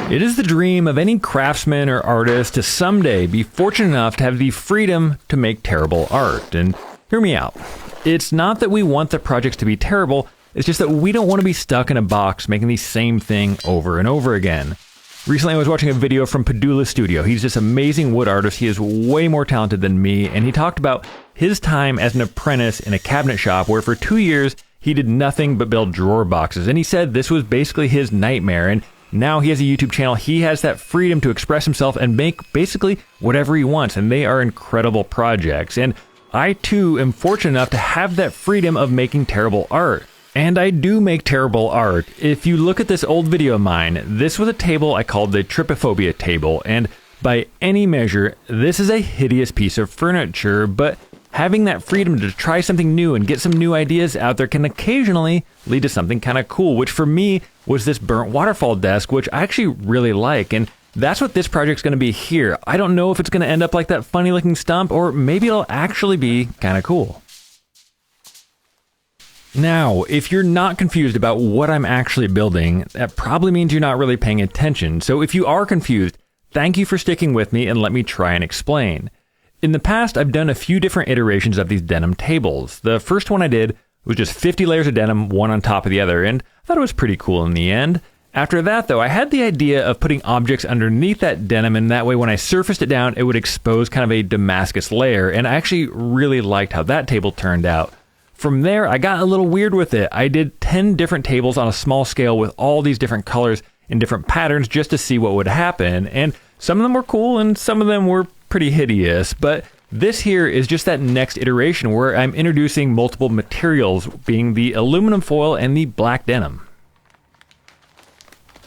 It is the dream of any craftsman or artist to someday be fortunate enough to have the freedom to make terrible art. And hear me out. It's not that we want the projects to be terrible, it's just that we don't want to be stuck in a box making the same thing over and over again. Recently I was watching a video from Padula Studio. He's this amazing wood artist. He is way more talented than me, and he talked about his time as an apprentice in a cabinet shop where for 2 years he did nothing but build drawer boxes. And he said this was basically his nightmare, and now he has a YouTube channel. He has that freedom to express himself and make basically whatever he wants, and they are incredible projects. And I too am fortunate enough to have that freedom of making terrible art. And I do make terrible art. If you look at this old video of mine, this was a table I called the Trypophobia table, and by any measure, this is a hideous piece of furniture, but having that freedom to try something new and get some new ideas out there can occasionally lead to something kind of cool, which for me was this burnt waterfall desk, which I actually really like. And that's what this project's going to be here. I don't know if it's going to end up like that funny looking stump, or maybe it'll actually be kind of cool. Now, if you're not confused about what I'm actually building, that probably means you're not really paying attention. So if you are confused, thank you for sticking with me and let me try and explain. In the past, I've done a few different iterations of these denim tables. The first one I did was just 50 layers of denim, one on top of the other, and I thought it was pretty cool in the end. After that, though, I had the idea of putting objects underneath that denim, and that way when I surfaced it down, it would expose kind of a Damascus layer, and I actually really liked how that table turned out. From there, I got a little weird with it. I did 10 different tables on a small scale with all these different colors and different patterns just to see what would happen, and some of them were cool and some of them were pretty hideous, but this here is just that next iteration where I'm introducing multiple materials, being the aluminum foil and the black denim.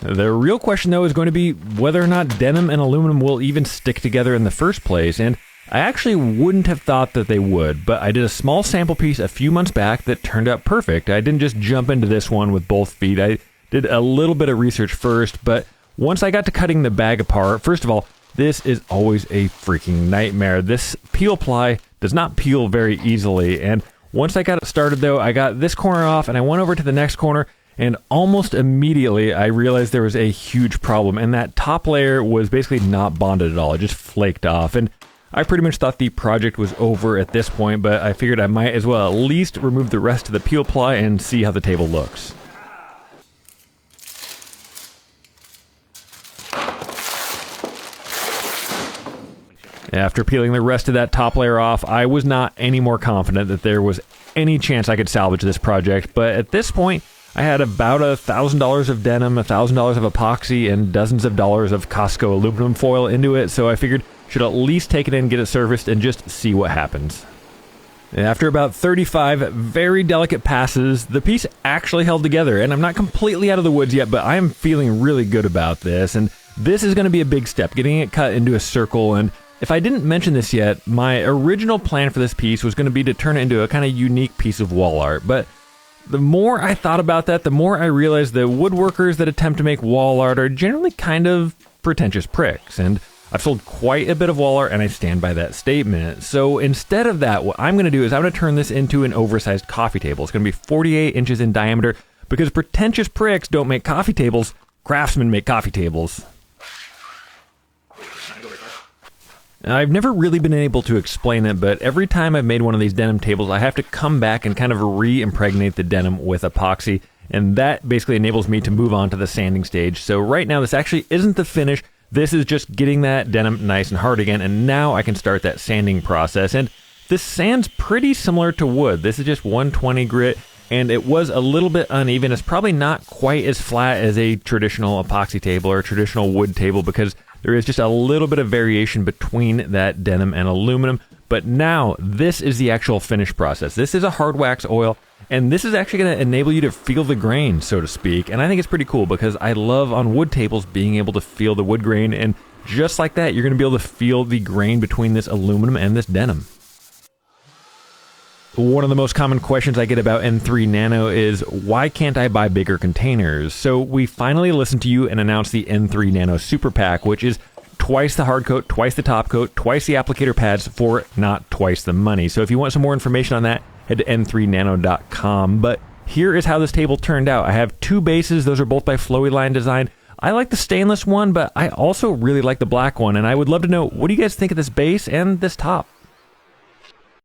The real question though is going to be whether or not denim and aluminum will even stick together in the first place, and I actually wouldn't have thought that they would, but I did a small sample piece a few months back that turned out perfect. I didn't just jump into this one with both feet. I did a little bit of research first, but once I got to cutting the bag apart, first of all, this is always a freaking nightmare. This peel ply does not peel very easily, and once I got it started though, I got this corner off and I went over to the next corner, and almost immediately I realized there was a huge problem, and that top layer was basically not bonded at all. It just flaked off, and I pretty much thought the project was over at this point, but I figured I might as well at least remove the rest of the peel ply and see how the table looks. After peeling the rest of that top layer off, I was not any more confident that there was any chance I could salvage this project, but at this point, I had about $1,000 of denim, $1,000 of epoxy, and dozens of dollars of Costco aluminum foil into it, so I figured I should at least take it in, get it serviced, and just see what happens. After about 35 very delicate passes, the piece actually held together, and I'm not completely out of the woods yet, but I am feeling really good about this, and this is going to be a big step, getting it cut into a circle. And if I didn't mention this yet, my original plan for this piece was going to be to turn it into a kind of unique piece of wall art, but the more I thought about that, the more I realized that woodworkers that attempt to make wall art are generally kind of pretentious pricks, and I've sold quite a bit of wall art and I stand by that statement. So instead of that, what I'm going to do is I'm going to turn this into an oversized coffee table. It's going to be 48 inches in diameter because pretentious pricks don't make coffee tables, craftsmen make coffee tables. I've never really been able to explain it, but every time I've made one of these denim tables, I have to come back and kind of re-impregnate the denim with epoxy, and that basically enables me to move on to the sanding stage. So right now, this actually isn't the finish. This is just getting that denim nice and hard again, and now I can start that sanding process. And this sands pretty similar to wood. This is just 120 grit, and it was a little bit uneven. It's probably not quite as flat as a traditional epoxy table or a traditional wood table because there is just a little bit of variation between that denim and aluminum. But now, this is the actual finish process. This is a hard wax oil, and this is actually going to enable you to feel the grain, so to speak. And I think it's pretty cool because I love on wood tables being able to feel the wood grain, and just like that, you're going to be able to feel the grain between this aluminum and this denim. One of the most common questions I get about N3 Nano is, why can't I buy bigger containers? So we finally listened to you and announced the N3 Nano Super Pack, which is twice the hard coat, twice the top coat, twice the applicator pads for not twice the money. So if you want some more information on that, head to n3nano.com. But here is how this table turned out. I have two bases. Those are both by Flowy Line Design. I like the stainless one, but I also really like the black one, and I would love to know, what do you guys think of this base and this top?